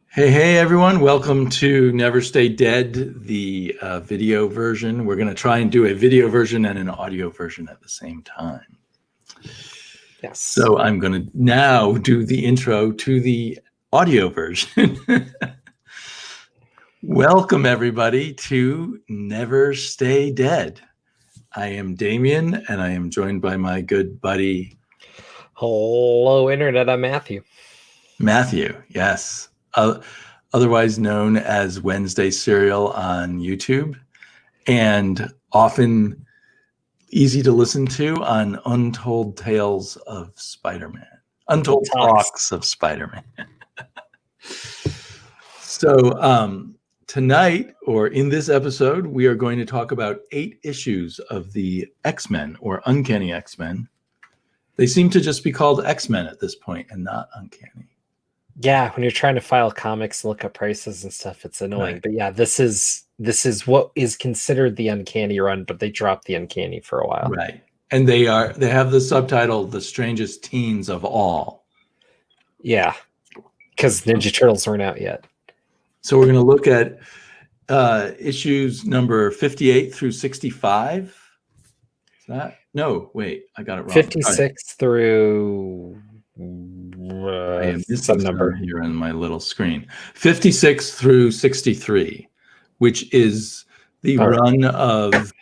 Hey, everyone. Welcome to Never Stay Dead, the video version. We're going to try and do a video version and an audio version at the same time. Yes. So I'm going to now do the intro to the audio version. Welcome, everybody, to Never Stay Dead. I am Damien, and I am joined by my good buddy... Hello, Internet. I'm Matthew. Matthew, yes. Otherwise known as Wednesday Serial on YouTube, and often easy to listen to on Untold Tales of Spider-Man. Untold Talks of Spider-Man. So tonight, or in this episode, we are going to talk about 8 issues of the X-Men, or Uncanny X-Men. They seem to just be called X-Men at this point and not Uncanny. Yeah, when you're trying to file comics and look up prices and stuff, it's annoying. Right. But yeah, this is what is considered the Uncanny run, but they dropped the Uncanny for a while. Right. And they have the subtitle The Strangest Teens of All. Yeah. Because Ninja Turtles weren't out yet. So we're going to look at issues number 58 through 65. Is that? No, wait, I got it wrong. 56 through some number here on my little screen. 56 through 63, which is the run of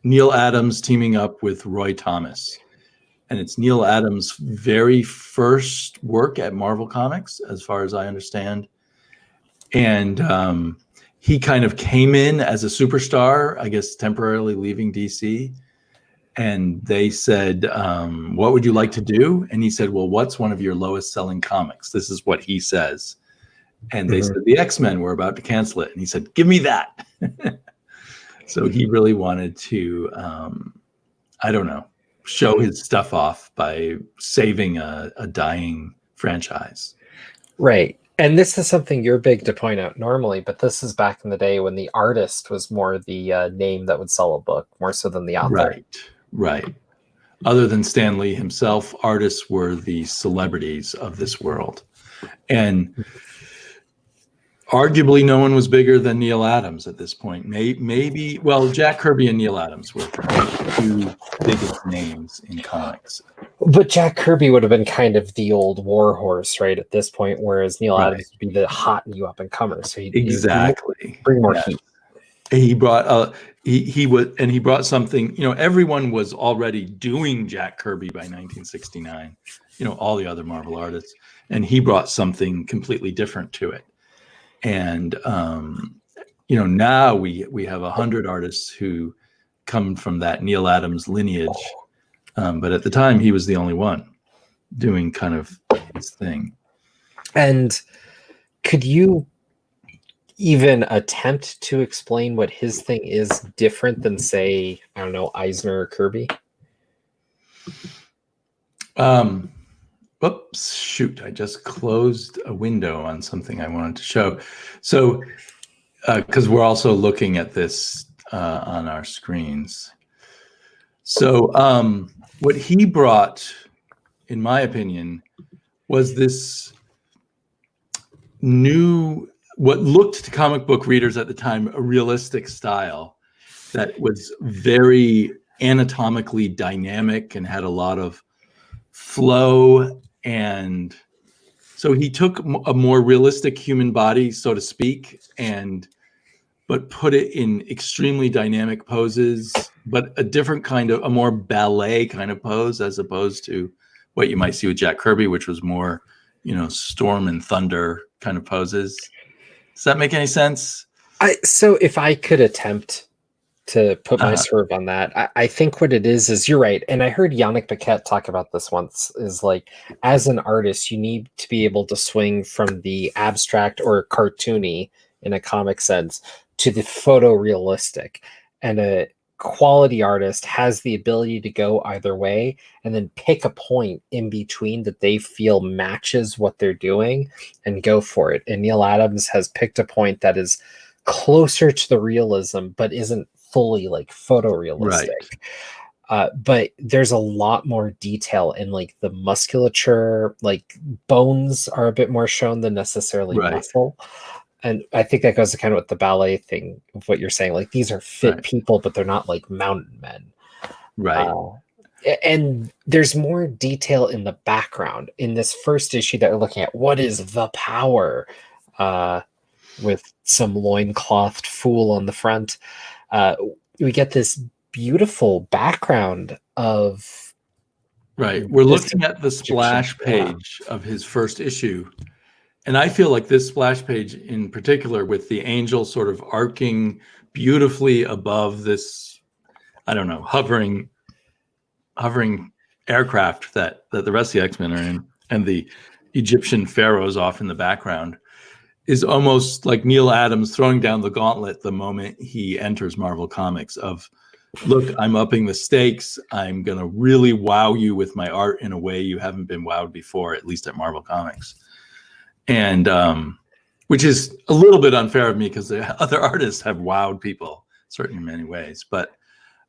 Neal Adams teaming up with Roy Thomas. And it's Neal Adams' very first work at Marvel Comics, as far as I understand. And he kind of came in as a superstar, I guess temporarily leaving DC. And they said, what would you like to do? And he said, well, what's one of your lowest selling comics? This is what he says. And they said, the X-Men, were about to cancel it. And he said, give me that. So he really wanted to, I don't know, show his stuff off by saving a dying franchise. Right. And this is something you're big to point out normally, but this is back in the day when the artist was more the name that would sell a book, more so than the author. Right. Other than Stan Lee himself, artists were the celebrities of this world. And arguably no one was bigger than Neal Adams at this point. Maybe, well, Jack Kirby and Neal Adams were the two biggest names in comics. But Jack Kirby would have been kind of the old war horse, right, at this point, whereas Neal Adams would be the hot new up-and-comer. So he'd bring more heat. He brought he brought something, everyone was already doing Jack Kirby by 1969, all the other Marvel artists, and he brought something completely different to it. And now we have 100 artists who come from that Neal Adams lineage, but at the time he was the only one doing kind of his thing. And could you even attempt to explain what his thing is different than, say, I don't know, Eisner or Kirby? Oops, shoot, I just closed a window on something I wanted to show. So, because we're also looking at this on our screens. So what he brought, in my opinion, was this new, what looked to comic book readers at the time a realistic style that was very anatomically dynamic and had a lot of flow. And so he took a more realistic human body, so to speak, but put it in extremely dynamic poses, but a different kind of, a more ballet kind of pose, as opposed to what you might see with Jack Kirby, which was more, storm and thunder kind of poses. Does that make any sense? So if I could attempt to put my swerve on that, I think what it is you're right. And I heard Yannick Paquette talk about this once, is like, as an artist, you need to be able to swing from the abstract or cartoony in a comic sense to the photorealistic. And a quality artist has the ability to go either way and then pick a point in between that they feel matches what they're doing and go for it. And Neal Adams has picked a point that is closer to the realism, but isn't fully like photorealistic. But there's a lot more detail in like the musculature, like bones are a bit more shown than necessarily Right. muscle. And I think that goes to kind of with the ballet thing of what you're saying. Like these are fit people, but they're not like mountain men. Right. And there's more detail in the background in this first issue that we're looking at. What is the power? With some loinclothed fool on the front. We get this beautiful background of We're looking at the splash page of his first issue, and I feel like this splash page in particular, with the angel sort of arcing beautifully above this, I don't know, hovering aircraft that the rest of the X-Men are in, and the Egyptian pharaohs off in the background, is almost like Neal Adams throwing down the gauntlet the moment he enters Marvel Comics of, look, I'm upping the stakes. I'm going to really wow you with my art in a way you haven't been wowed before, at least at Marvel Comics. And which is a little bit unfair of me because the other artists have wowed people, certainly in many ways. But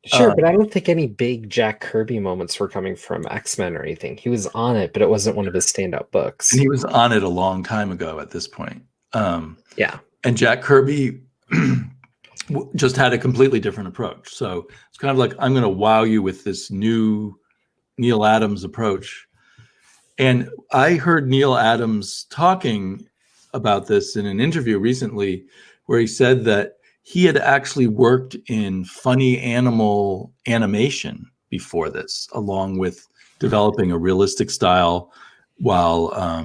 sure, but I don't think any big Jack Kirby moments were coming from X-Men or anything. He was on it, but it wasn't one of his standout books. And he was on it a long time ago at this point. Yeah. And Jack Kirby just had a completely different approach. So it's kind of like, I'm going to wow you with this new Neal Adams approach. And I heard Neal Adams talking about this in an interview recently, where he said that he had actually worked in funny animal animation before this, along with developing a realistic style, while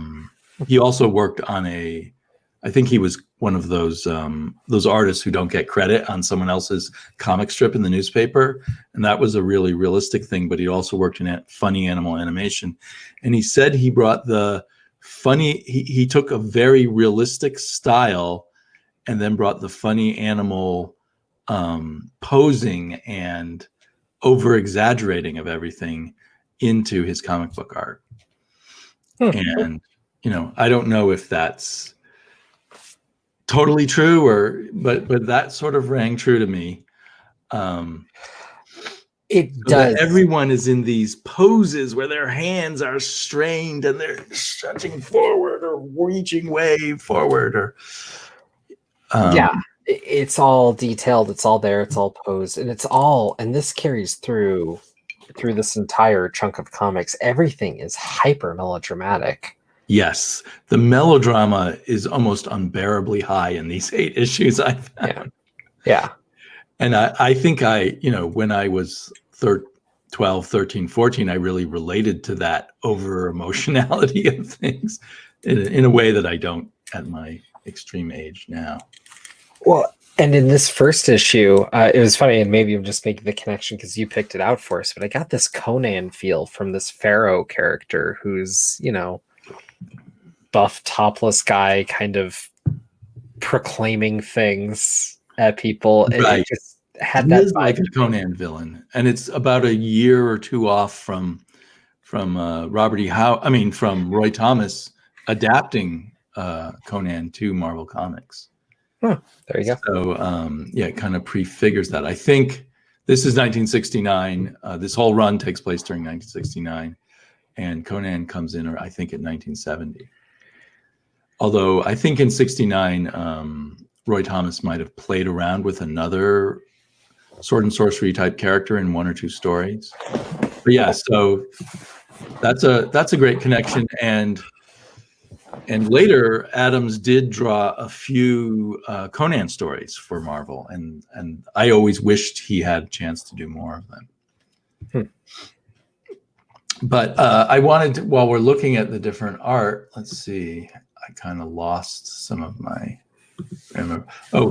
he also worked on I think he was one of those artists who don't get credit on someone else's comic strip in the newspaper. And that was a really realistic thing, but he also worked in funny animal animation. And he said he brought he took a very realistic style and then brought the funny animal posing and over exaggerating of everything into his comic book art. And, I don't know if that's totally true but that sort of rang true to me. It does. Everyone is in these poses where their hands are strained and they're stretching forward or reaching way forward, or it's all detailed, it's all there, it's all posed, and this carries through this entire chunk of comics. Everything is hyper melodramatic. Yes, the melodrama is almost unbearably high in these 8 issues I found. Yeah. And I think when I was 12, 13, 14, I really related to that over emotionality of things in a way that I don't at my extreme age now. Well, and in this first issue, it was funny, and maybe I'm just making the connection because you picked it out for us, but I got this Conan feel from this Pharaoh character who's, buff topless guy kind of proclaiming things at people. Right. It just had that vibe. Like a Conan villain, and it's about a year or two off from from Roy Thomas adapting Conan to Marvel Comics. There you go. So it kind of prefigures that. I think this is 1969. This whole run takes place during 1969, and Conan comes in, I think, in 1970. Although I think in 69, Roy Thomas might have played around with another sword and sorcery type character in 1 or 2 stories. But yeah, so that's a great connection. And later, Adams did draw a few Conan stories for Marvel, and I always wished he had a chance to do more of them. But I wanted to, while we're looking at the different art, let's see. I kind of lost some of my.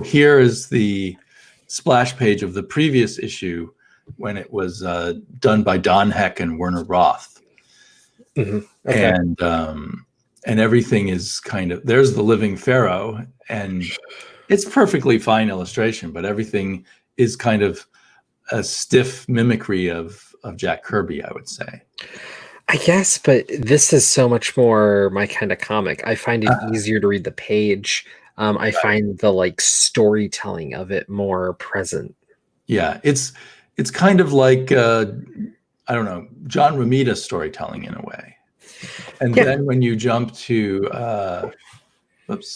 Here is the splash page of the previous issue when it was done by Don Heck and Werner Roth. Okay. And everything is kind of, there's the living pharaoh, and it's perfectly fine illustration, but everything is kind of a stiff mimicry of Jack Kirby, I would say. I guess, but this is so much more my kind of comic. I find it easier to read the page. I find the storytelling of it more present. Yeah, it's it's kind of like I don't know, John Romita storytelling in a way. And then when you jump to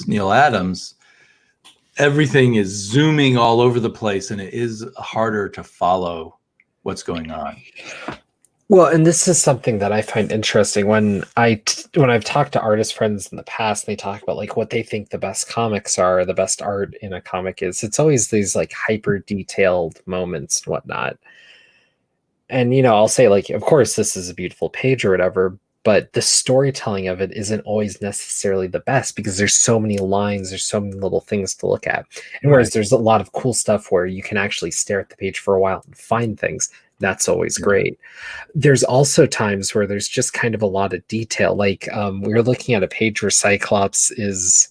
Neal Adams, everything is zooming all over the place, and it is harder to follow what's going on. Well, and this is something that I find interesting when I've talked to artist friends in the past, and they talk about like what they think the best comics are, the best art in a comic is. It's always these like hyper detailed moments and whatnot. And I'll say like, of course, this is a beautiful page or whatever, but the storytelling of it isn't always necessarily the best because there's so many lines, there's so many little things to look at. And whereas there's a lot of cool stuff where you can actually stare at the page for a while and find things. That's always great. There's also times where there's just kind of a lot of detail. Like we were looking at a page where Cyclops is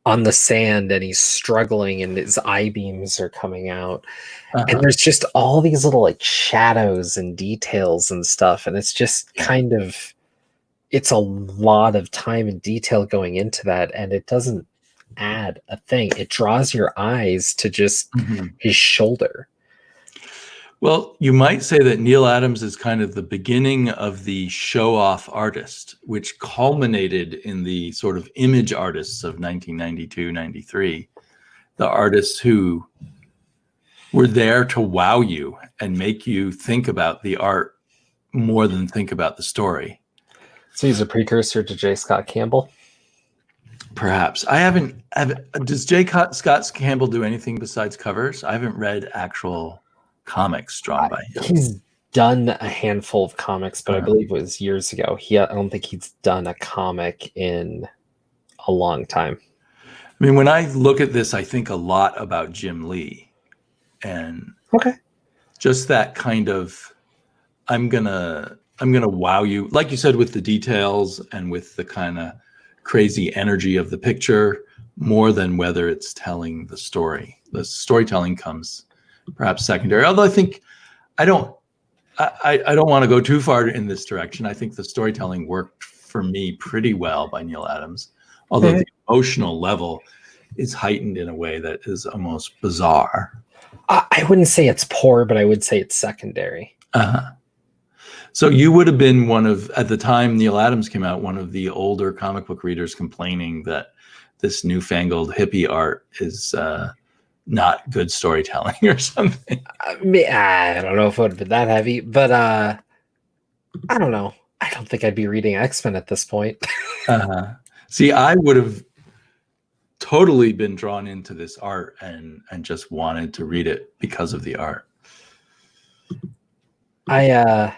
on the sand and he's struggling and his eye beams are coming out. And there's just all these little like shadows and details and stuff. And it's just kind of, it's a lot of time and detail going into that. And it doesn't add a thing. It draws your eyes to just his shoulder. Well, you might say that Neal Adams is kind of the beginning of the show-off artist, which culminated in the sort of image artists of 1992, 93, the artists who were there to wow you and make you think about the art more than think about the story. So he's a precursor to J. Scott Campbell? Perhaps. Does J. Scott Campbell do anything besides covers? I haven't read actual comics drawn by him. He's done a handful of comics, but I believe it was years ago. I don't think he's done a comic in a long time. I mean, when I look at this, I think a lot about Jim Lee, and just that kind of, I'm gonna wow you, like you said, with the details and with the kind of crazy energy of the picture, more than whether it's telling the story. The storytelling comes perhaps secondary, although I don't want to go too far in this direction. I think the storytelling worked for me pretty well by Neal Adams, although the emotional level is heightened in a way that is almost bizarre. I wouldn't say it's poor, but I would say it's secondary. So you would have been one of, at the time Neal Adams came out, one of the older comic book readers complaining that this newfangled hippie art is not good storytelling or something. I don't know if it would have been that heavy, but I don't know. I don't think I'd be reading X-Men at this point. See, I would have totally been drawn into this art and just wanted to read it because of the art. I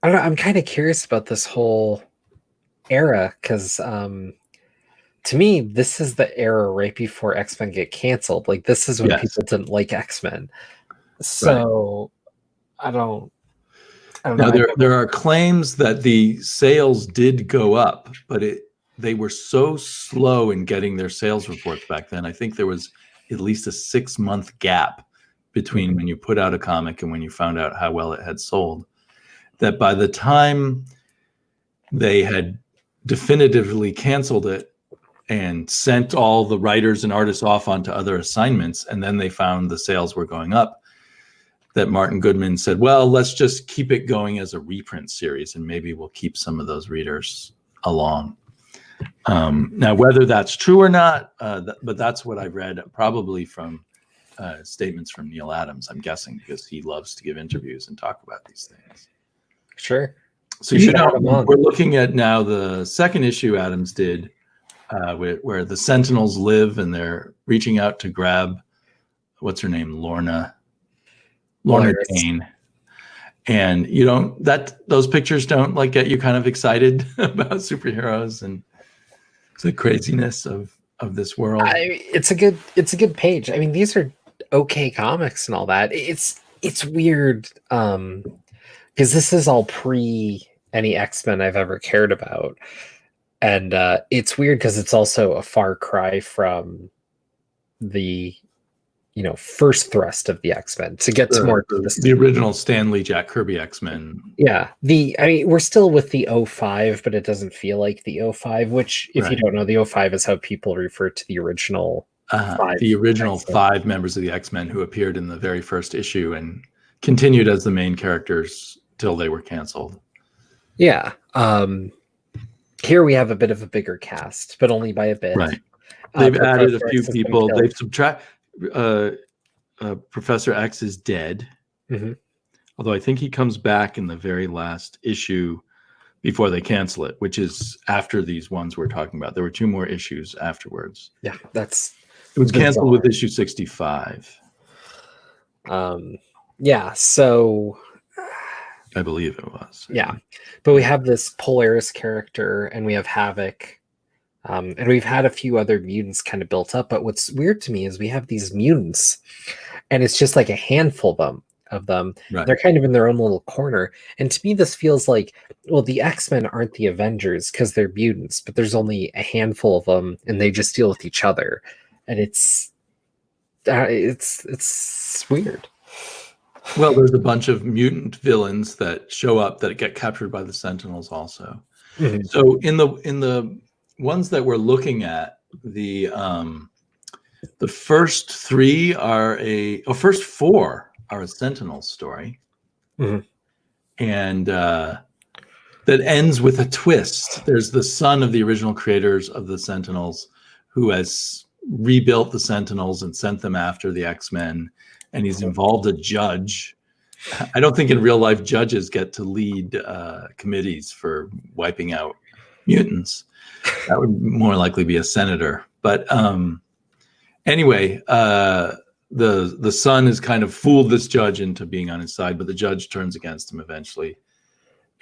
don't know. I'm kind of curious about this whole era because to me, this is the era right before X-Men get canceled. Like this is when people didn't like X-Men. So I don't know. Now, there are claims that the sales did go up, but they were so slow in getting their sales reports back then. I think there was at least a 6-month gap between when you put out a comic and when you found out how well it had sold, that by the time they had definitively canceled it and sent all the writers and artists off onto other assignments, and then they found the sales were going up, that Martin Goodman said, well, let's just keep it going as a reprint series and maybe we'll keep some of those readers along. Now, whether that's true or not, but that's what I've read, probably from statements from Neal Adams, I'm guessing, because he loves to give interviews and talk about these things. Sure. So you know, we're looking at now the second issue Adams did, where the Sentinels live and they're reaching out to grab, what's her name, Lorna Dane. And those pictures don't like get you kind of excited about superheroes and the craziness of this world. It's a good page. I mean, these are okay comics and all that. It's weird because this is all pre any X-Men I've ever cared about, and it's weird because it's also a far cry from the first thrust of the X-Men to get to more the original Stan Lee, Jack Kirby X-Men. Yeah. We're still with the 05, but it doesn't feel like the 05, which if you don't know, the 05 is how people refer to the original the original X-Men. 5 members of the X-Men who appeared in the very first issue and continued as the main characters till they were canceled. Yeah. Here we have a bit of a bigger cast, but only by a bit. Right. They've added a Professor few X has been people. killed. They've subtracted. Professor X is dead. Mhm. Although I think he comes back in the very last issue before they cancel it, which is after these ones we're talking about. There were 2 more issues afterwards. Yeah, that's It was canceled with bizarre. issue 65. Yeah, so I believe it was. yeah, but we have this Polaris character, and we have Havoc, and we've had a few other mutants kind of built up. But what's weird to me is we have these mutants, and it's just like a handful of them. Right. They're kind of in their own little corner. And to me, this feels like, well, the X-Men aren't the Avengers because they're mutants, but there's only a handful of them, and they just deal with each other, and it's weird. Well, there's a bunch of mutant villains that show up that get captured by the Sentinels also. Mhm. So in the ones that we're looking at, the first 3 are first 4 are a Sentinel story. Mhm. And that ends with a twist. There's the son of the original creators of the Sentinels who has rebuilt the Sentinels and sent them after the X-Men, and he's involved a judge. I don't think in real life judges get to lead committees for wiping out mutants. That would more likely be a senator. But anyway, the son has kind of fooled this judge into being on his side, but the judge turns against him eventually.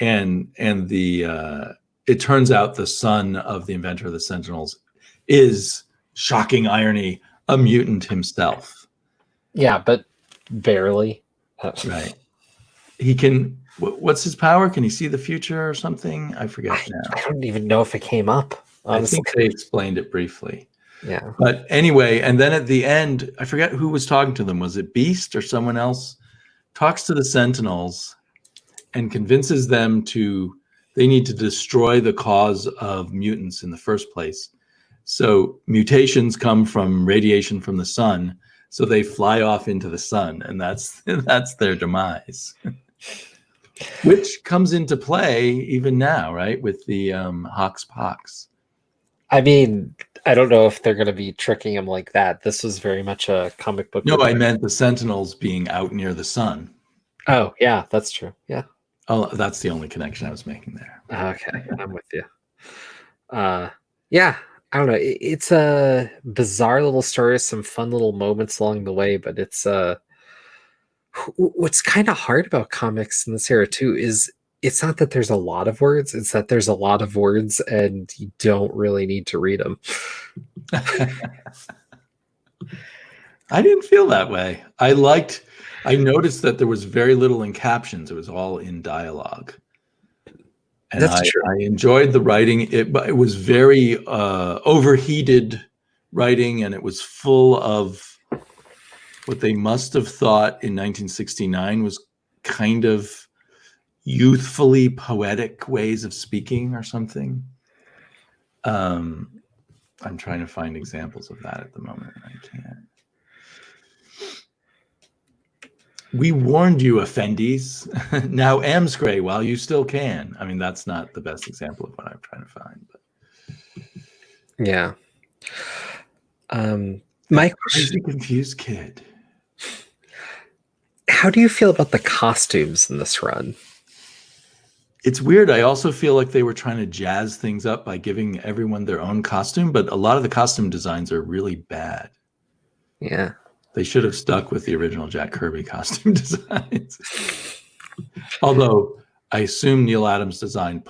And it turns out the son of the inventor of the Sentinels is, shocking irony, a mutant himself. Yeah, but barely. Right. He can. What's his power? Can he see the future or something? I forget now. I don't even know if it came up. Honestly. I think they explained it briefly. Yeah. But anyway, and then at the end, I forget who was talking to them. Was it Beast or someone else? Talks to the Sentinels and convinces them they need to destroy the cause of mutants in the first place. So mutations come from radiation from the sun. So they fly off into the sun, and that's their demise. Which comes into play even now, right? With the Hox Pox. I mean, I don't know if they're going to be tricking him like that. This was very much a comic book. No, I meant the Sentinels being out near the sun. Oh, yeah, that's true. Yeah. Oh, that's the only connection I was making there. Okay, I'm with you. Yeah, I don't know. It's a bizarre little story, some fun little moments along the way, but it's what's kind of hard about comics in this era too is it's not that there's a lot of words, it's that there's a lot of words and you don't really need to read them. I didn't feel that way. I noticed that there was very little in captions. It was all in dialogue. And That's true. I enjoyed the writing. It was very overheated writing, and it was full of what they must have thought in 1969 was kind of youthfully poetic ways of speaking or something. I'm trying to find examples of that at the moment. I can't. We warned you, offendies. Now Amscray while you still can. I mean, that's not the best example of what I'm trying to find. But Yeah. My crazy confused kid. How do you feel about the costumes in this run? It's weird. I also feel like they were trying to jazz things up by giving everyone their own costume, but a lot of the costume designs are really bad. Yeah. They should have stuck with the original Jack Kirby costume designs. Although I assume Neal Adams designed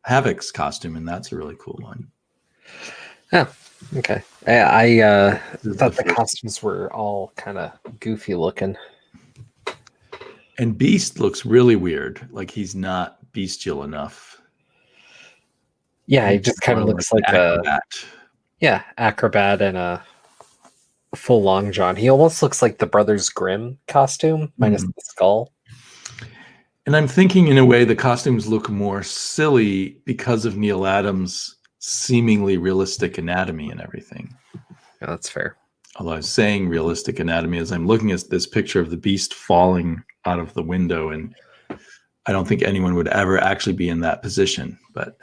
Havoc's costume, and that's a really cool one. Oh, okay. I thought the costumes were all kind of goofy looking. And Beast looks really weird. Like he's not bestial enough. Yeah, he just kind of looks like acrobat. Acrobat and a full long john. He almost looks like the Brothers Grimm costume minus the skull. And I'm thinking in a way the costumes look more silly because of Neal Adams' seemingly realistic anatomy and everything. Yeah, that's fair. Although I was saying realistic anatomy as I'm looking at this picture of the beast falling out of the window, and I don't think anyone would ever actually be in that position, but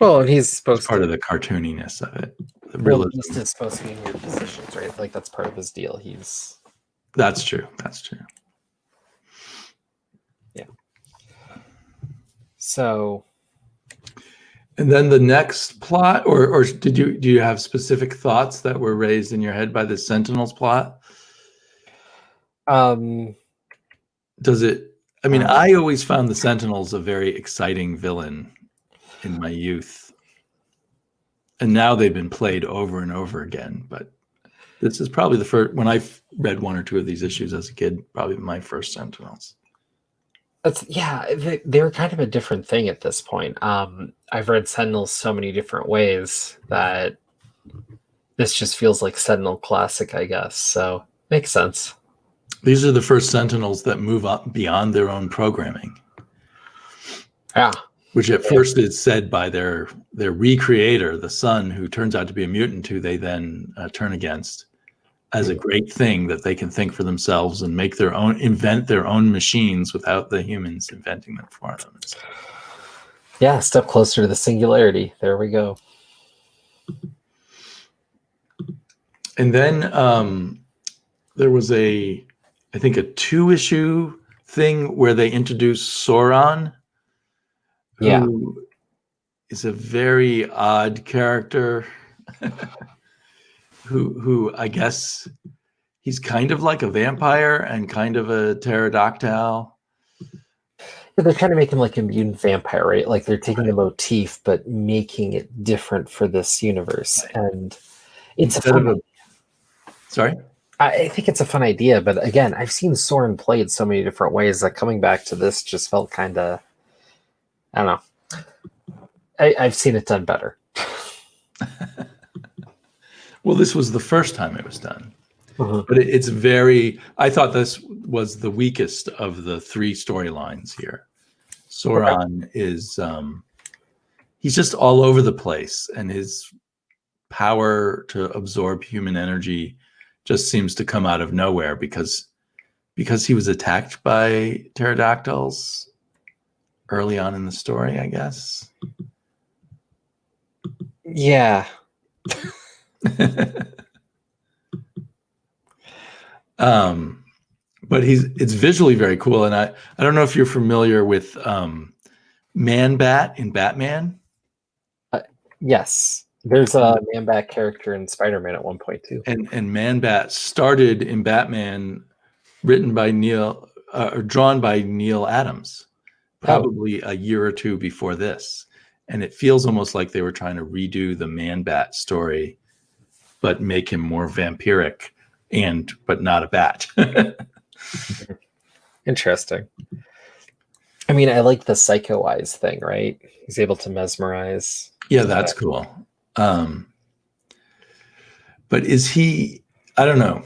Well, and he's it's supposed part to. of the cartooniness of it. The Well, realism. Beast is supposed to be in weird positions, right? Like that's part of his deal. He's. That's true. That's true. Yeah. So. And then the next plot, or do you have specific thoughts that were raised in your head by the Sentinels plot? Does it? I mean, I always found the Sentinels a very exciting villain in my youth, and now they've been played over and over again. But this is probably the first when I read one or two of these issues as a kid. Probably my first Sentinels. They're kind of a different thing at this point. I've read Sentinels so many different ways that this just feels like Sentinel classic, I guess. So makes sense. These are the first Sentinels that move up beyond their own programming. Yeah. Which at first is said by their recreator, the son, who turns out to be a mutant, who they then turn against, as a great thing that they can think for themselves and invent their own machines without the humans inventing them for them. Yeah, step closer to the singularity. There we go. And then there was I think a 2-issue thing where they introduced Sauron, who is a very odd character, who I guess he's kind of like a vampire and kind of a pterodactyl. Yeah, they're trying to make him like a mutant vampire, right? Like they're taking the motif but making it different for this universe. And it's Sorry? I think it's a fun idea, but again, I've seen Soren played so many different ways that coming back to this just felt kind of, I don't know. I've seen it done better. Well, this was the first time it was done. But it's I thought this was the weakest of the 3 storylines here. Sauron is, he's just all over the place, and his power to absorb human energy just seems to come out of nowhere because he was attacked by pterodactyls early on in the story, I guess. Yeah. But it's visually very cool, and I don't know if you're familiar with Man-Bat in Batman. Yes, there's a Man-Bat character in Spider-Man at one point too. And Man-Bat started in Batman, written by Neal, or drawn by Neal Adams, probably a year or two before this. And it feels almost like they were trying to redo the Man-Bat story, but make him more vampiric, but not a bat. Interesting. I mean, I like the Psycho Eyes thing, right? He's able to mesmerize. Yeah, that's cool. But is he? I don't know.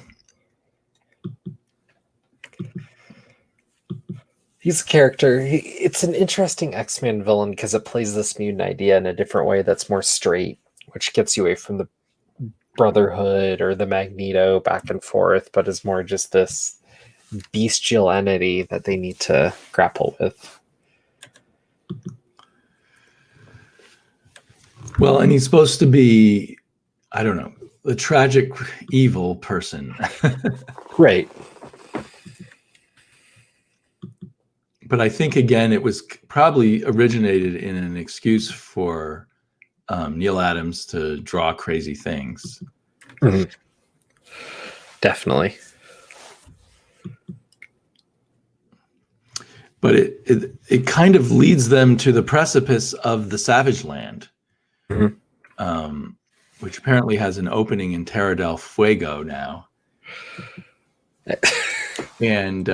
He's a character. It's an interesting X-Men villain because it plays this mutant idea in a different way that's more straight, which gets you away from the Brotherhood or the Magneto back and forth, but is more just this bestial entity that they need to grapple with. Well, and he's supposed to be, I don't know, a tragic evil person. Right. But I think, again, it was probably originated in an excuse for Neal Adams to draw crazy things. Mm-hmm. Definitely. But it kind of leads them to the precipice of the Savage Land, which apparently has an opening in Terra del Fuego now. And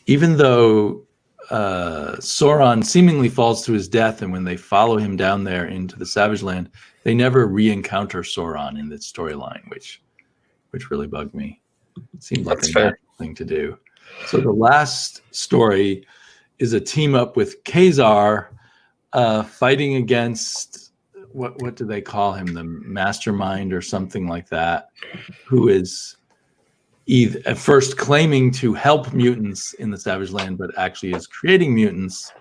even though Sauron seemingly falls to his death, and when they follow him down there into the Savage Land, they never re-encounter Sauron in the storyline, which really bugged me. It seemed like a natural thing to do. So the last story is a team up with Khazar fighting against what do they call him? The mastermind or something like that, who is either at first claiming to help mutants in the Savage Land, but actually is creating mutants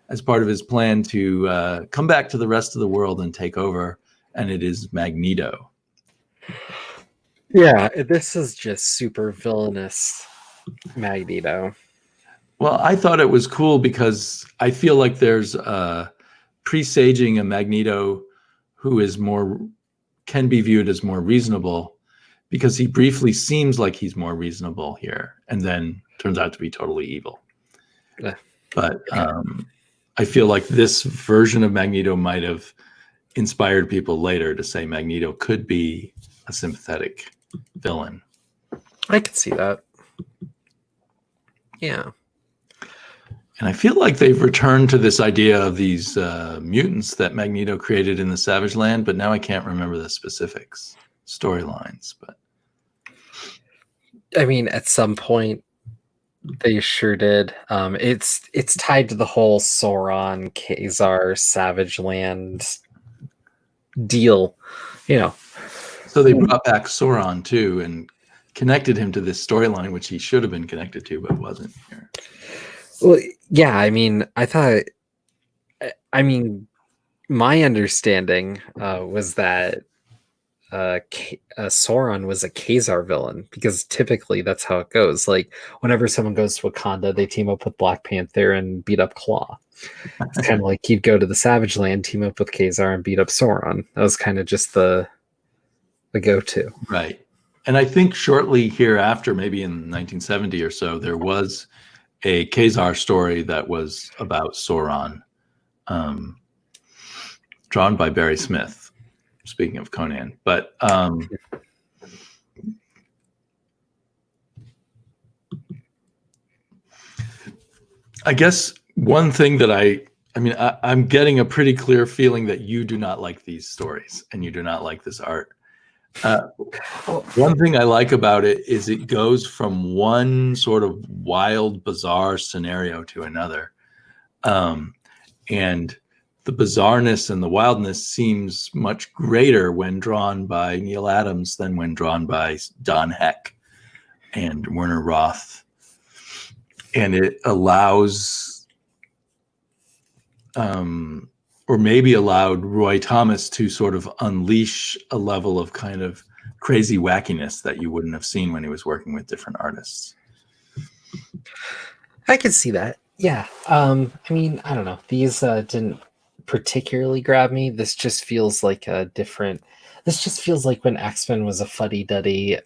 as part of his plan to come back to the rest of the world and take over. And it is Magneto. Yeah, this is just super villainous Magneto. Well, I thought it was cool because I feel like there's presaging a Magneto who is can be viewed as more reasonable, because he briefly seems like he's more reasonable here and then turns out to be totally evil. Yeah. But I feel like this version of Magneto might have inspired people later to say Magneto could be a sympathetic villain. I could see that. Yeah. And I feel like they've returned to this idea of these mutants that Magneto created in the Savage Land, but now I can't remember the specifics, storylines. But I mean, at some point, they sure did. It's tied to the whole Sauron, Khazar, Savage Land deal, you know. So they brought back Sauron too and connected him to this storyline, which he should have been connected to, but wasn't here. Well, yeah, I mean, my understanding was that Sauron was a Khazar villain, because typically that's how it goes. Like, whenever someone goes to Wakanda, they team up with Black Panther and beat up Claw. It's kind of like you'd go to the Savage Land, team up with Khazar, and beat up Sauron. That was kind of just the go-to. Right. And I think shortly hereafter, maybe in 1970 or so, there was a Khazar story that was about Sauron, drawn by Barry Smith. Speaking of Conan, but I guess one thing that I'm getting a pretty clear feeling that you do not like these stories and you do not like this art. One thing I like about it is it goes from one sort of wild, bizarre scenario to another. And the bizarreness and the wildness seems much greater when drawn by Neal Adams than when drawn by Don Heck and Werner Roth. And it allows, or maybe allowed, Roy Thomas to sort of unleash a level of kind of crazy wackiness that you wouldn't have seen when he was working with different artists. I could see that. Yeah. I mean, I don't know. These didn't particularly grab me. This just feels like this just feels like when X-Men was a fuddy-duddy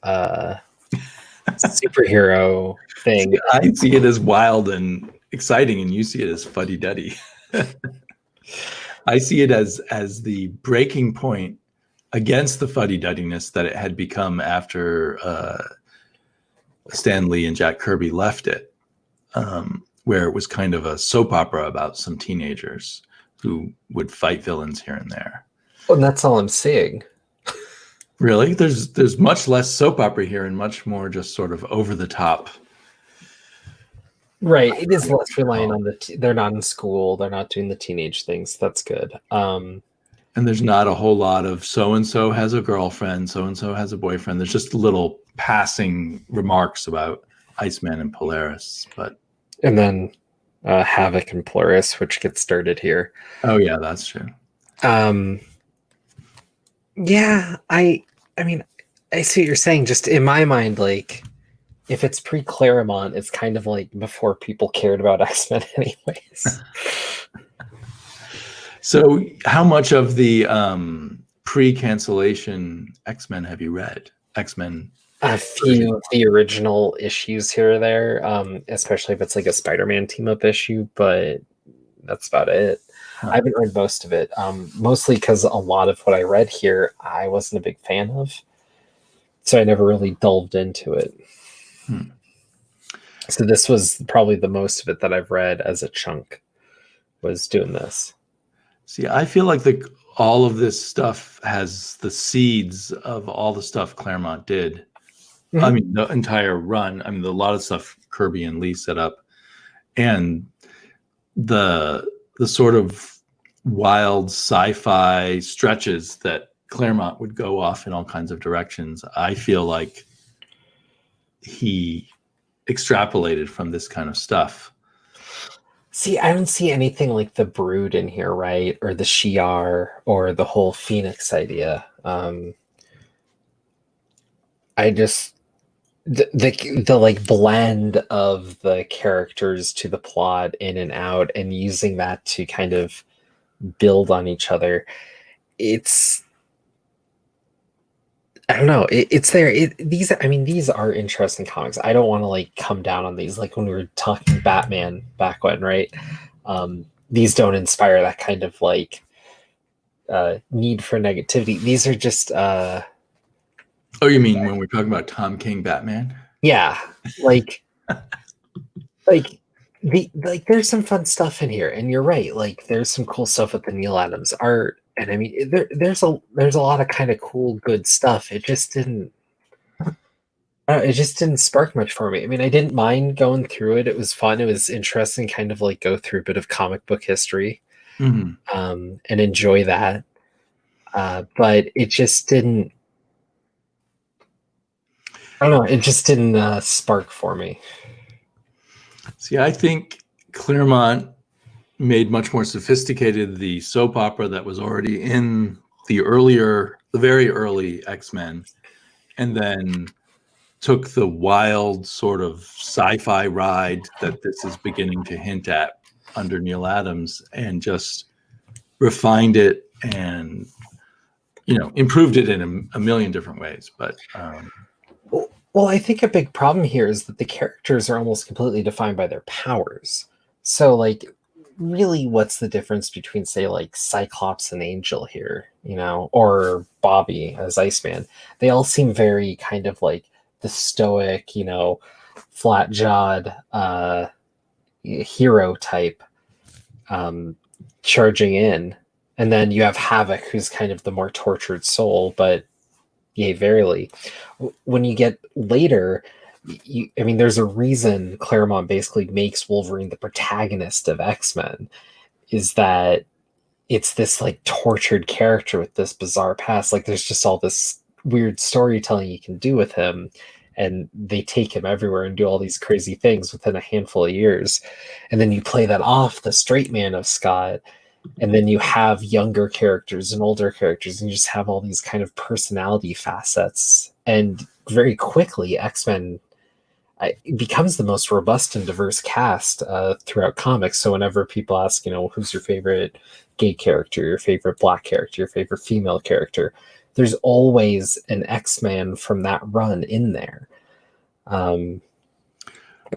superhero thing. I see it as wild and exciting, and you see it as fuddy-duddy. I see it as the breaking point against the fuddy-duddiness that it had become after Stan Lee and Jack Kirby left it, where it was kind of a soap opera about some teenagers who would fight villains here and there. Well, and that's all I'm saying. Really? There's much less soap opera here and much more just sort of over the top. Right. It is less reliant on they're not in school. They're not doing the teenage things. That's good. And there's not a whole lot of so-and-so has a girlfriend, so-and-so has a boyfriend. There's just little passing remarks about Iceman and Polaris. And then Havoc and Polaris, which gets started here. Oh, yeah, that's true. Yeah, I mean, I see what you're saying. Just in my mind, like, if it's pre-Claremont, it's kind of like before people cared about X-Men anyways. So how much of the pre-cancellation X-Men have you read? X-Men? A few of the original issues here or there, especially if it's like a Spider-Man team-up issue, but that's about it. Huh. I haven't read most of it, mostly because a lot of what I read here I wasn't a big fan of, so I never really delved into it. So this was probably the most of it that I've read as a chunk, was doing this. See, I feel like all of this stuff has the seeds of all the stuff Claremont did. Mm-hmm. I mean, the entire run. I mean, a lot of stuff Kirby and Lee set up, and the sort of wild sci-fi stretches that Claremont would go off in all kinds of directions. I feel like he extrapolated from this kind of stuff. See, I don't see anything like the Brood in here, right? Or the Shi'ar, or the whole Phoenix idea. I just the like blend of the characters to the plot in and out, and using that to kind of build on each other. It's, I don't know. It's there. These are interesting comics. I don't want to like come down on these. Like when we were talking Batman back when, right? These don't inspire that kind of like need for negativity. These are just. Oh, you mean when we're talking about Tom King Batman? Yeah, like there's some fun stuff in here, and you're right. Like there's some cool stuff with the Neal Adams art. And I mean, there's a lot of kind of cool, good stuff. It just didn't spark much for me. I mean, I didn't mind going through it. It was fun. It was interesting, kind of like go through a bit of comic book history, and enjoy that. But it just didn't. I don't know. It just didn't spark for me. See, I think Claremont made much more sophisticated the soap opera that was already in the very early X-Men, and then took the wild sort of sci-fi ride that this is beginning to hint at under Neal Adams, and just refined it and, improved it in a million different ways. But well, I think a big problem here is that the characters are almost completely defined by their powers. So like, really, what's the difference between, say, like Cyclops and Angel here, or Bobby as Iceman? They all seem very kind of like the stoic, flat-jawed hero type, charging in. And then you have Havoc, who's kind of the more tortured soul, but yea, verily. When you get later, there's a reason Claremont basically makes Wolverine the protagonist of X-Men, is that it's this like tortured character with this bizarre past. Like there's just all this weird storytelling you can do with him, and they take him everywhere and do all these crazy things within a handful of years. And then you play that off the straight man of Scott, and then you have younger characters and older characters, and you just have all these kind of personality facets. And very quickly, X-Men it becomes the most robust and diverse cast throughout comics. So whenever people ask, who's your favorite gay character, your favorite black character, your favorite female character, there's always an X-Man from that run in there.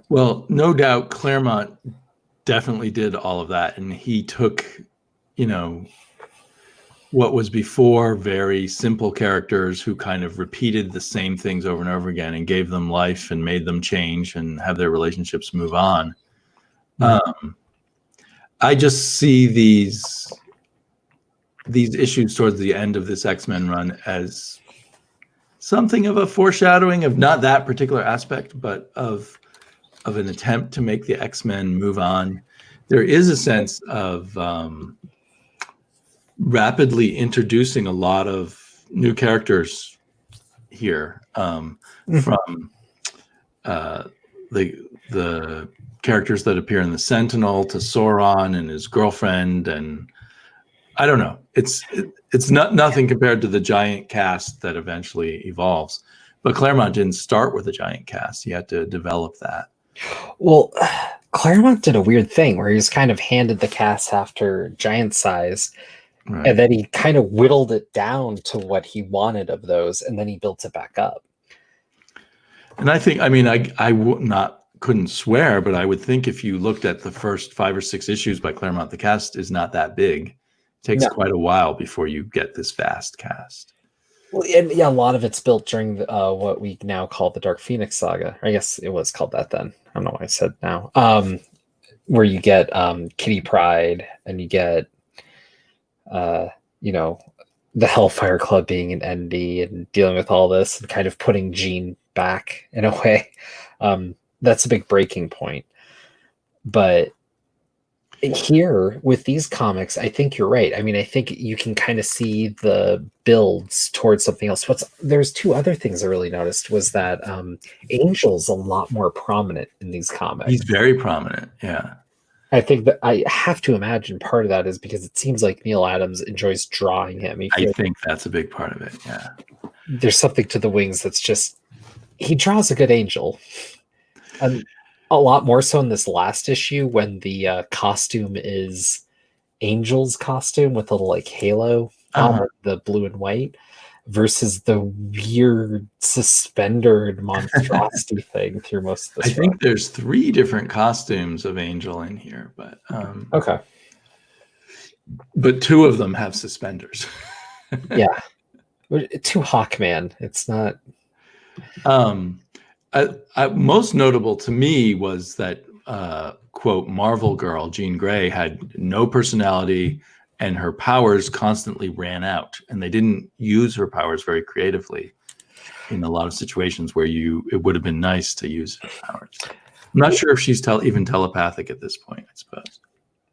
Well, no doubt Claremont definitely did all of that. And he took, what was before very simple characters who kind of repeated the same things over and over again, and gave them life and made them change and have their relationships move on. I just see these issues towards the end of this X-Men run as something of a foreshadowing of not that particular aspect, but of an attempt to make the X-Men move on. There is a sense of rapidly introducing a lot of new characters here, from the characters that appear in the Sentinel to Sauron and his girlfriend, and I don't know. It's not nothing compared to the giant cast that eventually evolves. But Claremont didn't start with a giant cast. He had to develop that. Well, Claremont did a weird thing where he was kind of handed the cast after giant size. Right. And then he kind of whittled it down to what he wanted of those, and then he built it back up. And I think, couldn't swear, but I would think if you looked at the first 5 or 6 issues by Claremont, the cast is not that big. It takes quite a while before you get this vast cast. Well, and yeah, a lot of it's built during what we now call the Dark Phoenix saga. I guess it was called that then. I don't know what I said now. Where you get Kitty Pryde, and you get the Hellfire Club being an entity and dealing with all this and kind of putting Jean back in a way. That's a big breaking point. But Here with these comics, I think you're right. I mean, I think you can kind of see the builds towards something else. There's two other things I really noticed was that Angel's a lot more prominent in these comics. He's very prominent. Yeah. I think that I have to imagine part of that is because it seems like Neal Adams enjoys drawing him. I think that's a big part of it. Yeah. There's something to the wings that's just, he draws a good Angel. And a lot more so in this last issue when the costume is Angel's costume with a little like halo on the blue and white versus the weird suspendered monstrosity thing through most of this. I think there's 3 different costumes of Angel in here, but okay. But 2 of them have suspenders. Yeah. To Hawkman. It's not. Most notable to me was that quote Marvel girl Jean Grey had no personality and her powers constantly ran out, and they didn't use her powers very creatively in a lot of situations where it would have been nice to use her powers. I'm not sure if she's even telepathic at this point, I suppose.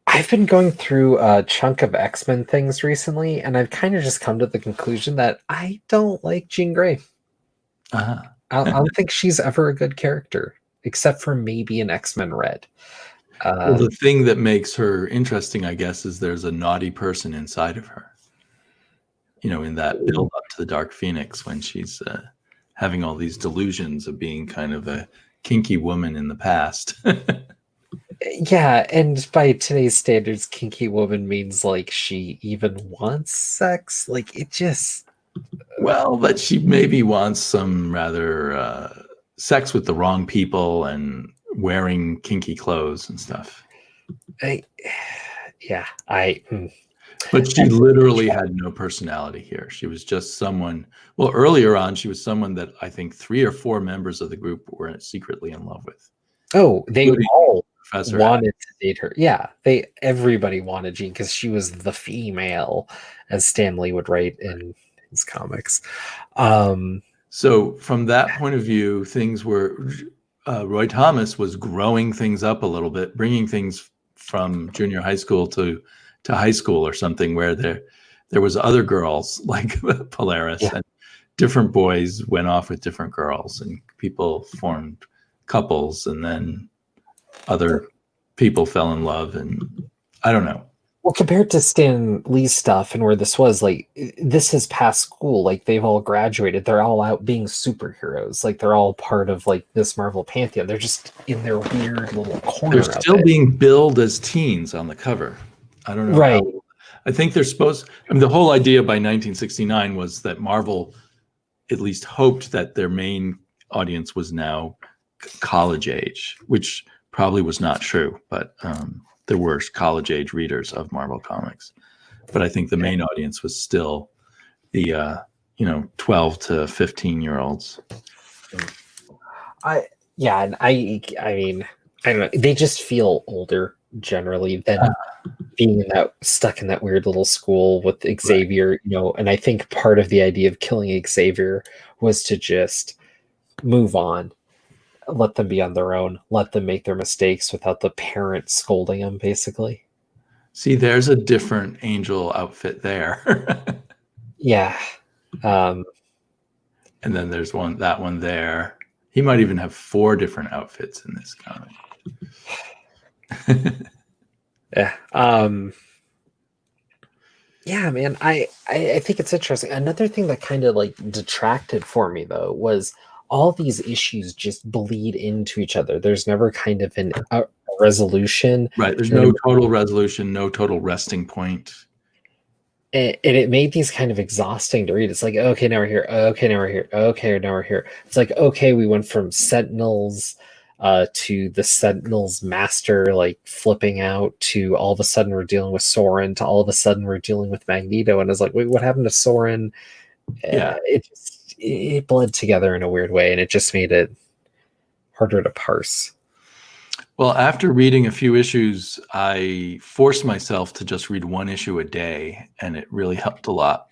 I've been going through a chunk of X-Men things recently, and I've kind of just come to the conclusion that I don't like Jean Grey. I don't think she's ever a good character, except for maybe an X-Men Red. Well, the thing that makes her interesting, I guess, is there's a naughty person inside of her. You know, in that build up to the Dark Phoenix when she's having all these delusions of being kind of a kinky woman in the past. Yeah, and by today's standards, kinky woman means like she even wants sex. Like it just. Well, but she maybe wants some rather sex with the wrong people and wearing kinky clothes and stuff. But she literally had no personality here. She was just someone. Well, earlier on, she was someone that I think 3 or 4 members of the group were secretly in love with. Oh, they all Professor wanted to date her. Yeah, everybody wanted Jean because she was the female, as Stan Lee would write in his comics. So from that point of view, things were Roy Thomas was growing things up a little bit, bringing things from junior high school to high school or something where there was other girls like Polaris and different boys went off with different girls and people formed couples and then other people fell in love and I don't know. Well, compared to Stan Lee's stuff and where this was, like, this is past school. Like, they've all graduated. They're all out being superheroes. Like, they're all part of, like, this Marvel pantheon. They're just in their weird little corner. They're still being billed as teens on the cover. I don't know. Right. I think they're supposed... I mean, the whole idea by 1969 was that Marvel at least hoped that their main audience was now college age, which probably was not true, but... there were college-age readers of Marvel Comics. But I think the main audience was still the, 12 to 15-year-olds. I mean, I don't know. They just feel older, generally, than being stuck in that weird little school with Xavier, and I think part of the idea of killing Xavier was to just move on. Let them be on their own. Let them make their mistakes without the parent scolding them, basically. See, there's a different Angel outfit there. Yeah. And then there's that one there. He might even have 4 different outfits in this comic. Yeah. Yeah, man. I think it's interesting. Another thing that kind of like detracted for me though was all these issues just bleed into each other. There's never kind of a resolution. Right. There's no total resolution, no total resting point. And it made these kind of exhausting to read. It's like, okay, now we're here. Okay, now we're here. Okay, now we're here. It's like, okay, we went from Sentinels to the Sentinels master, like flipping out to all of a sudden we're dealing with Soren to all of a sudden we're dealing with Magneto. And it's like, wait, what happened to Soren? Yeah. It bled together in a weird way, and it just made it harder to parse. Well, after reading a few issues, I forced myself to just read 1 issue a day, and it really helped a lot.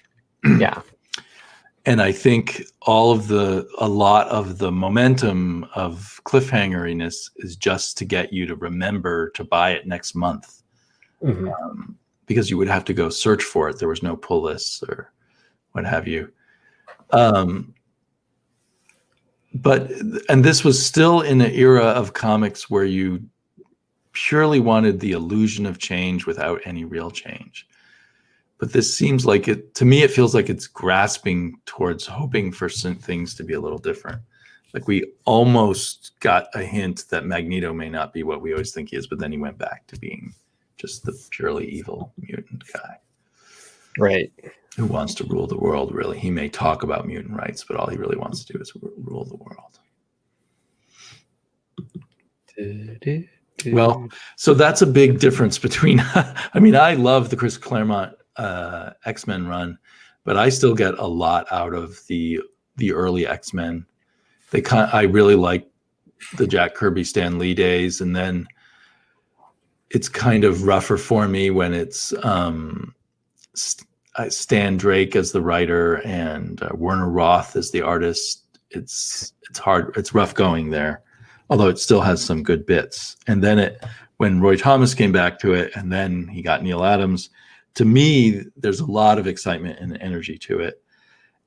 Yeah. And I think a lot of the momentum of cliffhangeriness is just to get you to remember to buy it next month Mhm. because you would have to go search for it. There was no pull lists or what have you. And this was still in an era of comics where you purely wanted the illusion of change without any real change. But this seems like to me, it feels like it's grasping towards hoping for some things to be a little different. Like we almost got a hint that Magneto may not be what we always think he is, but then he went back to being just the purely evil mutant guy. Right. Who wants to rule the world, really. He may talk about mutant rights, but all he really wants to do is rule the world. Well, so that's a big difference between, I mean, I love the Chris Claremont X-Men run, but I still get a lot out of the early X-Men. I really like the Jack Kirby Stan Lee days, and then it's kind of rougher for me when it's Stan Drake as the writer and Werner Roth as the artist. It's hard. It's rough going there, although it still has some good bits. And then when Roy Thomas came back to it, and then he got Neal Adams, to me, there's a lot of excitement and energy to it.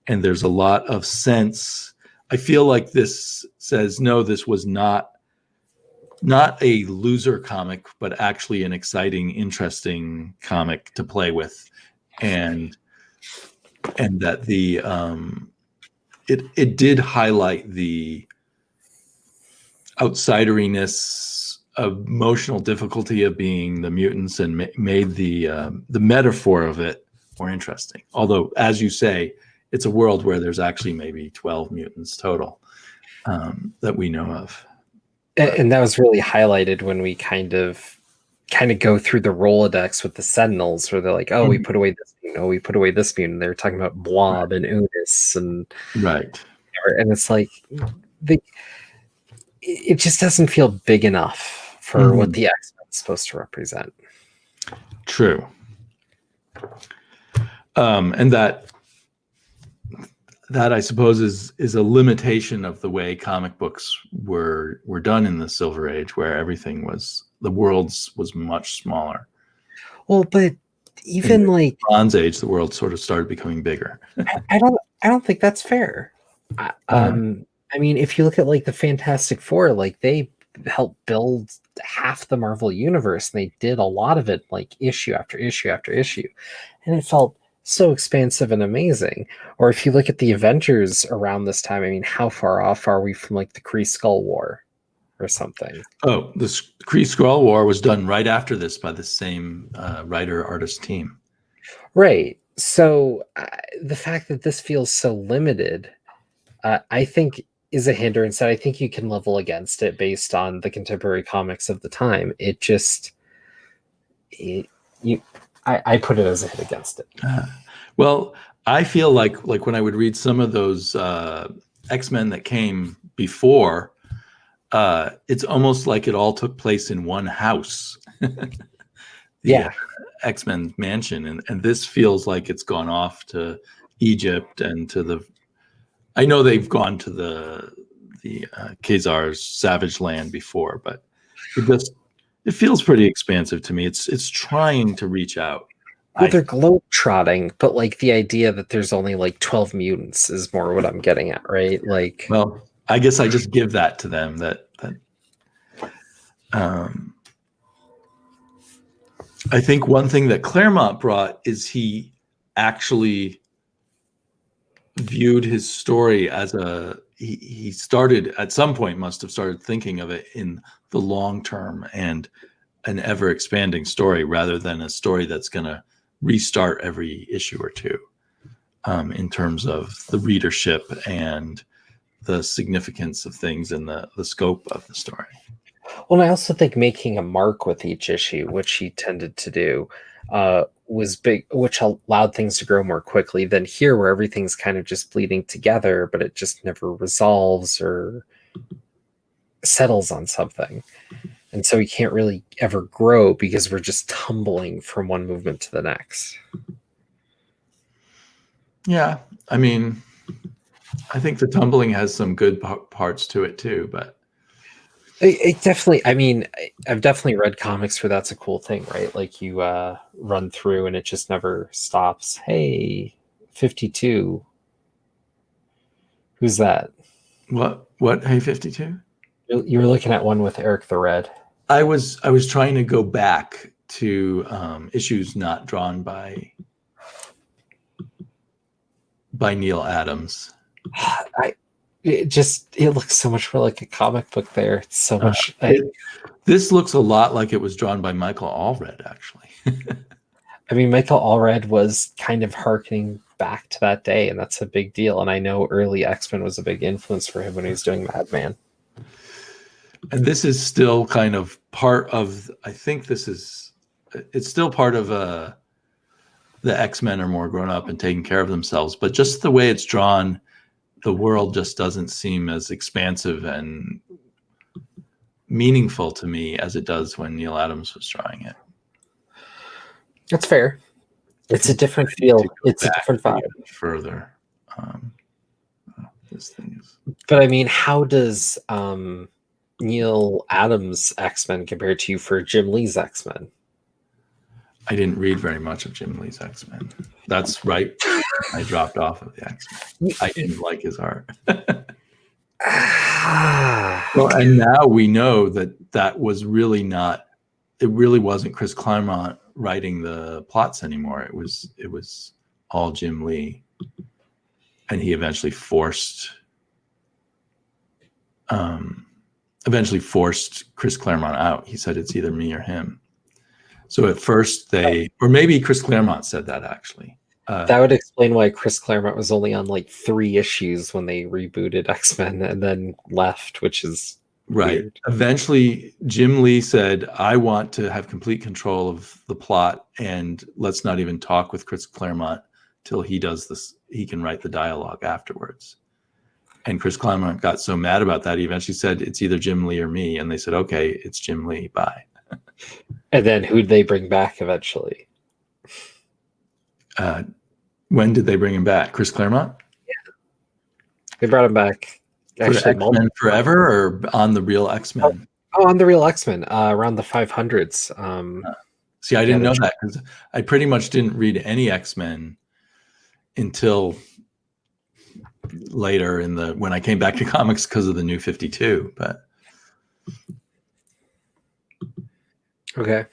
And there's a lot of sense. I feel like this says, no, this was not a loser comic, but actually an exciting, interesting comic to play with. And that it did highlight the outsideriness, emotional difficulty of being the mutants, and made the metaphor of it more interesting. Although, as you say, it's a world where there's actually maybe 12 mutants total that we know of. And that was really highlighted when we kind of go through the Rolodex with the Sentinels, where they're like, oh, we put away this mutant, oh, we put away this mutant. They're talking about Blob and Unis and right. And it's like it just doesn't feel big enough for what the X-Men is supposed to represent. True. And that I suppose is a limitation of the way comic books were done in the Silver Age, where the worlds was much smaller. Well, but even like Bronze Age, the world sort of started becoming bigger. I don't think that's fair. I mean, if you look at like the Fantastic Four, like they helped build half the Marvel universe, and they did a lot of it like issue after issue after issue, and it felt so expansive and amazing. Or if you look at the Avengers around this time, I mean, how far off are we from like the Kree Skull War or something? Oh, the Kree Skrull War was done right after this by the same writer-artist team. Right. So the fact that this feels so limited, I think, is a hindrance that I think you can level against it based on the contemporary comics of the time. It just, I put it as a hit against it. Well, I feel like when I would read some of those X-Men that came before, it's almost like it all took place in one house. X-Men mansion, and this feels like it's gone off to Egypt and to I know they've gone to the Khazar's Savage Land before, but it feels pretty expansive to me. It's trying to reach out. Well, they're globe-trotting, but like the idea that there's only like 12 mutants is more what I'm getting at, right? Like, well, I guess I just give that to them. I think one thing that Claremont brought is he actually viewed his story as he started at some point, must have started thinking of it in the long term and an ever expanding story rather than a story that's going to restart every issue or two, in terms of the readership and the significance of things and the scope of the story. Well, I also think making a mark with each issue, which he tended to do, was big, which allowed things to grow more quickly than here, where everything's kind of just bleeding together, but it just never resolves or settles on something. And so we can't really ever grow because we're just tumbling from one movement to the next. Yeah, I mean, I think the tumbling has some good parts to it too, but It definitely, I mean, I've definitely read comics where that's a cool thing, right? Like you run through and it just never stops. Hey, 52. Who's that? What? Hey, 52. You were looking at one with Eric the Red. I was trying to go back to issues not drawn by Neal Adams. It looks so much more like a comic book there. It's so much. This looks a lot like it was drawn by Michael Allred, actually. I mean, Michael Allred was kind of harkening back to that day, and that's a big deal. And I know early X-Men was a big influence for him when he was doing Madman. And this is still kind of part of, I think it's still part of the X-Men are more grown up and taking care of themselves, but just the way it's drawn, the world just doesn't seem as expansive and meaningful to me as it does when Neal Adams was drawing it. That's fair. It's a different feel. It's a different vibe. Further, this thing is. But I mean, how does Neal Adams' X-Men compare to you for Jim Lee's X-Men? I didn't read very much of Jim Lee's X-Men. That's right. I dropped off of the X-Men. I didn't like his art. Well, and now we know that was really not. It really wasn't Chris Claremont writing the plots anymore. It was all Jim Lee, and he eventually forced Chris Claremont out. He said it's either me or him. So at first or maybe Chris Claremont said that actually. That would explain why Chris Claremont was only on like 3 issues when they rebooted X-Men and then left, which is right. Weird. Eventually, Jim Lee said, I want to have complete control of the plot, and let's not even talk with Chris Claremont till he does this. He can write the dialogue afterwards. And Chris Claremont got so mad about that, he eventually said, it's either Jim Lee or me. And they said, okay, it's Jim Lee. Bye. And then who'd they bring back eventually? When did they bring him back? Chris Claremont? Yeah. They brought him back. Actually, X-Men Forever or on the real X-Men? Oh, on the real X-Men, around the 500s. See, I didn't know that because I pretty much didn't read any X-Men until later when I came back to comics because of the New 52. But okay.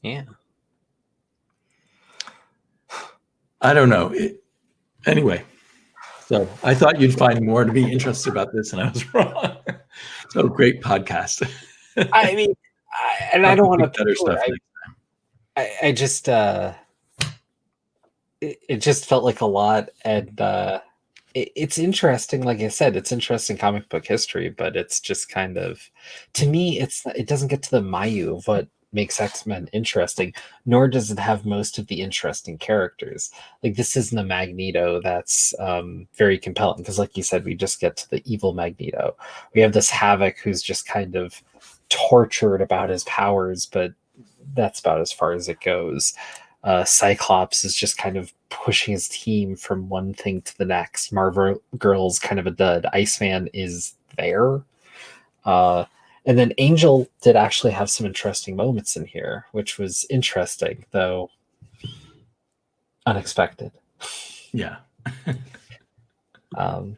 Yeah. I don't know. Anyway, so I thought you'd find more to be interested about this, and I was wrong. So great podcast. I mean, I don't want to better stuff. I just it just felt like a lot, and it's interesting. Like I said, it's interesting comic book history, but it's just kind of, to me, it doesn't get to the Mayu of what makes X-Men interesting, nor does it have most of the interesting characters. Like, this isn't a Magneto that's very compelling, because like you said, we just get to the evil Magneto. We have this Havoc who's just kind of tortured about his powers, but that's about as far as it goes. Cyclops is just kind of pushing his team from one thing to the next. Marvel Girl's kind of a dud. Iceman is there. And then Angel did actually have some interesting moments in here, which was interesting, though unexpected. Yeah. And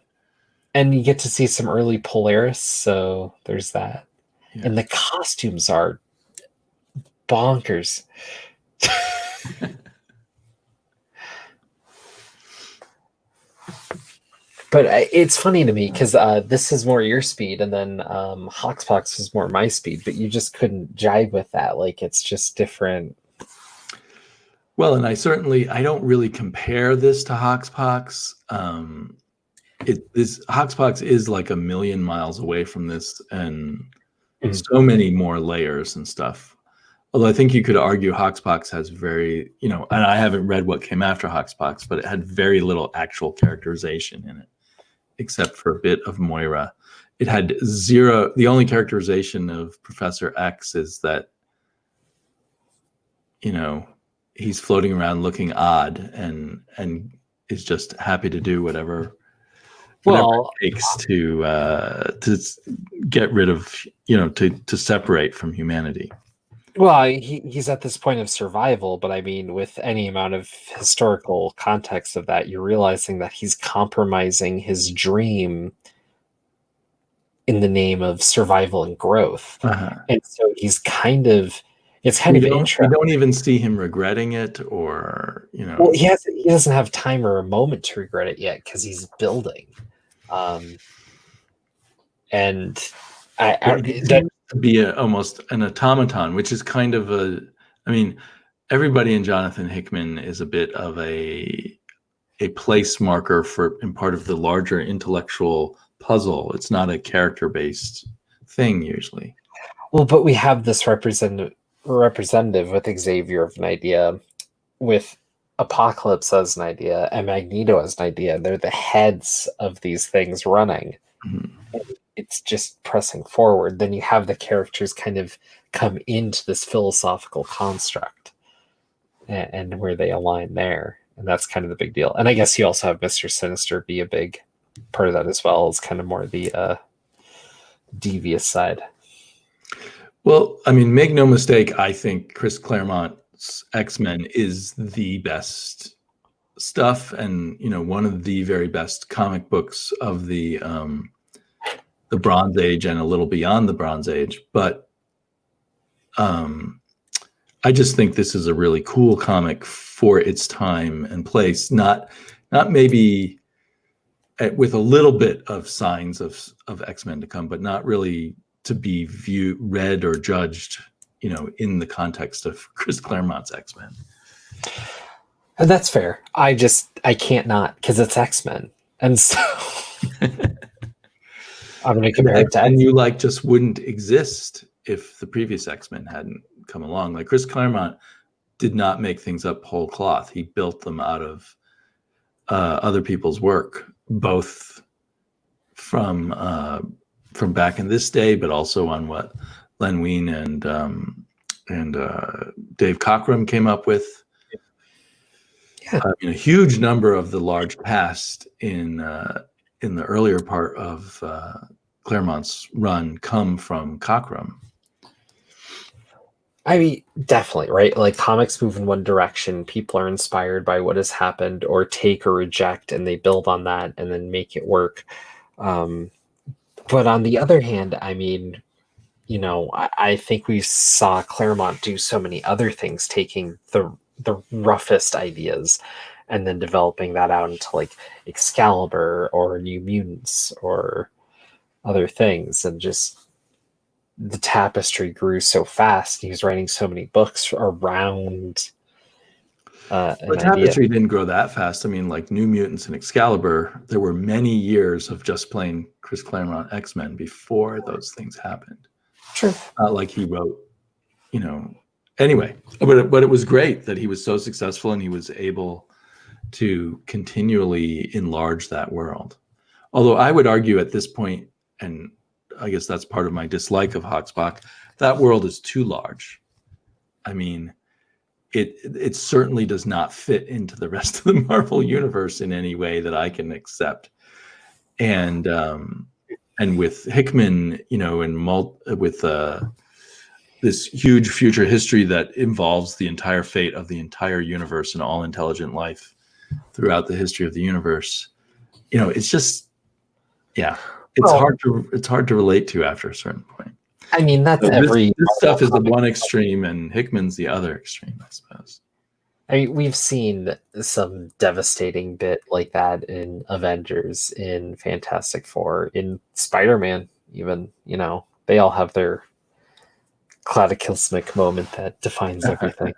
you get to see some early Polaris, so there's that. Yeah. And the costumes are bonkers. But it's funny to me because this is more your speed, and then Hoxpox is more my speed, but you just couldn't jive with that. Like, it's just different. Well, and I don't really compare this to Hoxpox. Hoxpox is like a million miles away from this, and so many more layers and stuff. Although I think you could argue Hoxpox has very, and I haven't read what came after Hoxpox, but it had very little actual characterization in it, except for a bit of Moira. It had zero. The only characterization of Professor X is that, he's floating around looking odd and is just happy to do whatever whatever Well, it takes to get rid of, to separate from humanity. well, he's at this point of survival, but I mean, with any amount of historical context of that, you're realizing that he's compromising his dream in the name of survival and growth. And so he's it's kind of interesting. We don't even see him regretting it, or Well, he doesn't have time or a moment to regret it yet because he's building. And he seems to be almost an automaton, which is kind of everybody in Jonathan Hickman is a bit of a place marker in part of the larger intellectual puzzle. It's not a character-based thing usually. Well, but we have this representative with Xavier of an idea, with Apocalypse as an idea, and Magneto as an idea. They're the heads of these things running. Mm-hmm. It's just pressing forward. Then you have the characters kind of come into this philosophical construct and where they align there. And that's kind of the big deal. And I guess you also have Mr. Sinister be a big part of that as well. It's kind of more the devious side. Well, I mean, make no mistake, I think Chris Claremont's X-Men is the best stuff, and one of the very best comic books of the Bronze Age and a little beyond the Bronze Age. But I just think this is a really cool comic for its time and place. Not maybe with a little bit of signs of X-Men to come, but not really to be read or judged, in the context of Chris Claremont's X-Men. And that's fair. I can't not, because it's X-Men. And so I'm going to compare it to and you just wouldn't exist if the previous X-Men hadn't come along. Like, Chris Claremont did not make things up whole cloth. He built them out of other people's work, both from back in this day, but also on what Len Wein and Dave Cockrum came up with. Yeah. A huge number of the large past in the earlier part of Claremont's run come from Cockrum. I mean, definitely, right? Like, comics move in one direction. People are inspired by what has happened, or take or reject, and they build on that and then make it work. But on the other hand, I mean, I think we saw Claremont do so many other things, taking the roughest ideas and then developing that out into like Excalibur or New Mutants or other things, and just the tapestry grew so fast. He was writing so many books around the tapestry didn't grow that fast. I mean, like New Mutants and Excalibur, there were many years of just plain Chris Claremont X-Men before those things happened. True. Not like he wrote, anyway, but it was great that he was so successful and he was able to continually enlarge that world. Although I would argue at this point, and I guess that's part of my dislike of Hoxpox, that world is too large. I mean, it certainly does not fit into the rest of the Marvel universe in any way that I can accept. And with Hickman, with this huge future history that involves the entire fate of the entire universe and all intelligent life throughout the history of the universe, it's just, it's hard to relate to after a certain point. I mean, that's this stuff is the one extreme and Hickman's the other extreme, I suppose. I mean, we've seen some devastating bit like that in Avengers, in Fantastic Four, in Spider-Man, even, they all have their cataclysmic moment that defines everything.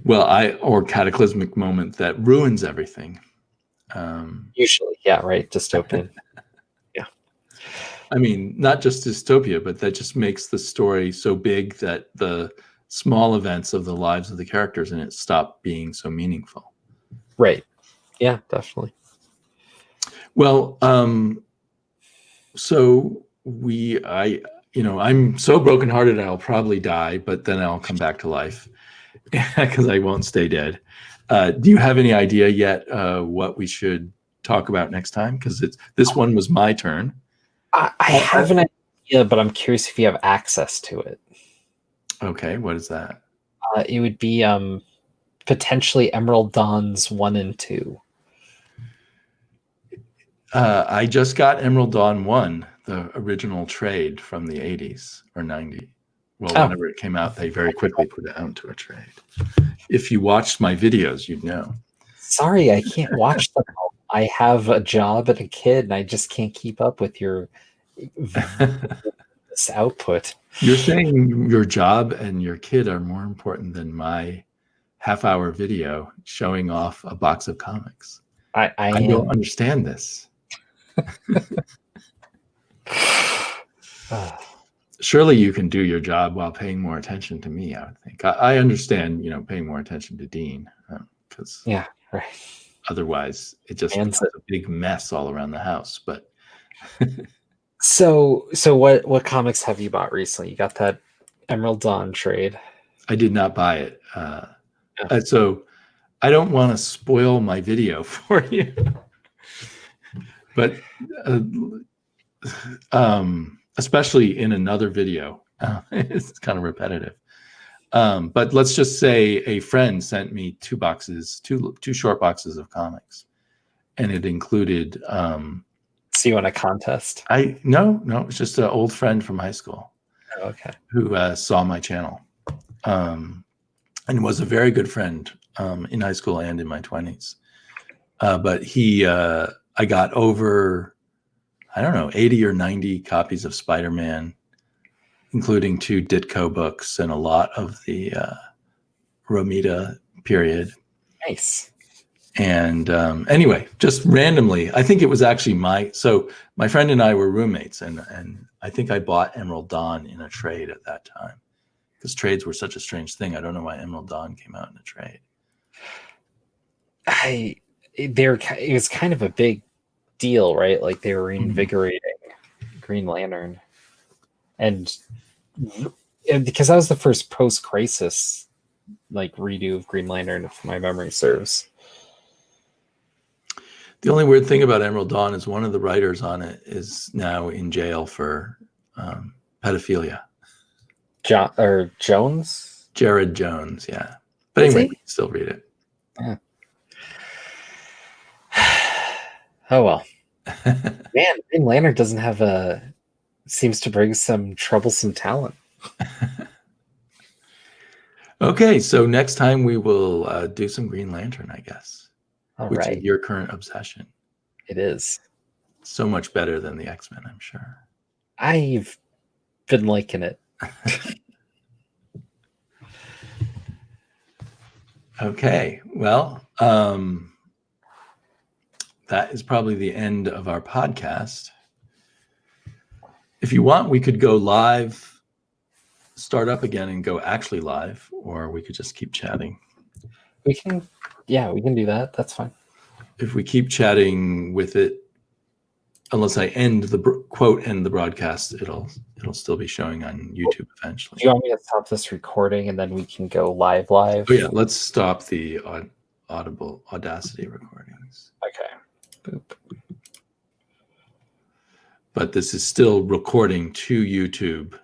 Or cataclysmic moment that ruins everything. Usually, yeah, right. Dystopian. Yeah. I mean, not just dystopia, but that just makes the story so big that the small events of the lives of the characters in it stop being so meaningful. Right. Yeah, definitely. Well, so I'm so brokenhearted I'll probably die, but then I'll come back to life because I won't stay dead. Do you have any idea yet what we should talk about next time? Because this one was my turn. I have an idea, but I'm curious if you have access to it. Okay, what is that? It would be potentially Emerald Dawn's 1 and 2. I just got Emerald Dawn 1, the original trade from the 80s or 90s. Well, whenever it came out, they very quickly put it out into a trade. If you watched my videos, you'd know. Sorry, I can't watch them all. I have a job and a kid, and I just can't keep up with your this output. You're saying your job and your kid are more important than my half-hour video showing off a box of comics. I don't understand this. Surely you can do your job while paying more attention to me, I would think. I understand, paying more attention to Dean, because right. Otherwise it just becomes a big mess all around the house. But so what comics have you bought recently? You got that Emerald Dawn trade. I did not buy it. So I don't want to spoil my video for you. But especially in another video, it's kind of repetitive. But let's just say a friend sent me two short boxes of comics, and it included. See you in a contest? No, it's just an old friend from high school. Oh, okay. Who saw my channel, and was a very good friend in high school and in my 20s. But I got over, 80 or 90 copies of Spider-Man, including 2 Ditko books and a lot of the Romita period. Nice. And anyway, just randomly, I think it was actually my friend and I were roommates, and I think I bought Emerald Dawn in a trade at that time, because trades were such a strange thing. I don't know why Emerald Dawn came out in a trade. It was kind of a big deal, right? Like they were reinvigorating Green Lantern, and because that was the first post-crisis redo of Green Lantern, if my memory serves. The only weird thing about Emerald Dawn is one of the writers on it is now in jail for pedophilia. Jones? Jared Jones, yeah. But anyway, we can still read it. Yeah. Oh well. Man, Green Lantern doesn't have seems to bring some troublesome talent. Okay, so next time we will do some Green Lantern, I guess. Which is your current obsession. It is. So much better than the X-Men, I'm sure. I've been liking it. Okay, well, that is probably the end of our podcast. If you want, we could go live, start up again and go actually live, or we could just keep chatting. We can do that. That's fine. If we keep chatting with it, unless I end the broadcast, it'll still be showing on YouTube eventually. Do you want me to stop this recording and then we can go live? Oh yeah, let's stop the Audacity recordings. Okay. Boop. But this is still recording to YouTube,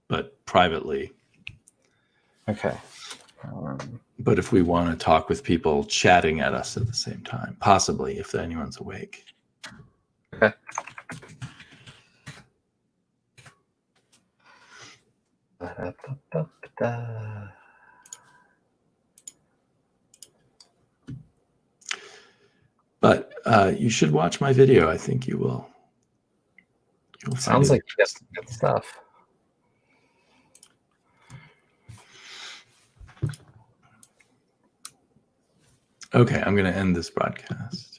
but privately. Okay. But if we want to talk with people chatting at us at the same time, possibly if anyone's awake. Okay. But you should watch my video. I think you will. Sounds like good stuff. Okay, I'm going to end this broadcast.